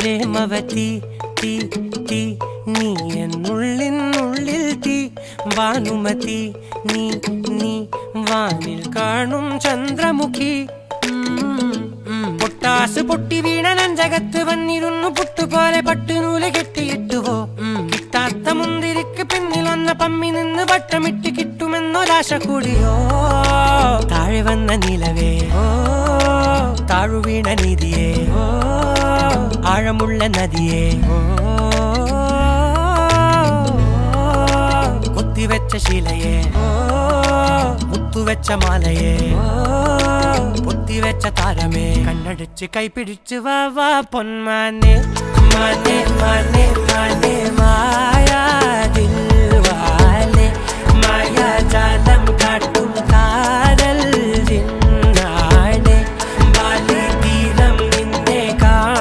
പ്രേമവതി തീ തീ നീ എന്നുള്ളിൽ തീ ഭാനുമതി നീ നീ വാനിൽ കാണും ചന്ദ്രമുഖി പൊട്ടാസ് പൊട്ടി വീണ നെഞ്ചകത്ത് വന്നിരുന്നു പുട്ടുപോലെ പട്ടുനൂല് കെട്ടിയിട്ടുവോ കിട്ടാത്ത മുന്തിരിക്ക് പിന്നിൽ വന്ന പമ്മി നിന്ന് വട്ടമിട്ട് കിട്ടുമെന്നൊരാശ കൂടിയോ താഴെ വന്ന നിലവേ താഴു വീണ നിധിയേ ആഴമുള്ള നദിയേ കൊത്തിവെച്ച ശിലയേ മുത്തുവെച്ച മാലയേ പൊത്തിവെച്ച താരമേ കണ്ണടിച്ച് കൈപിടിച്ച് വാ വാ പൊന്മാനെ മാനെ മാനെ മാനെ മായാ ദിൽവാലെ മായാ ജാലം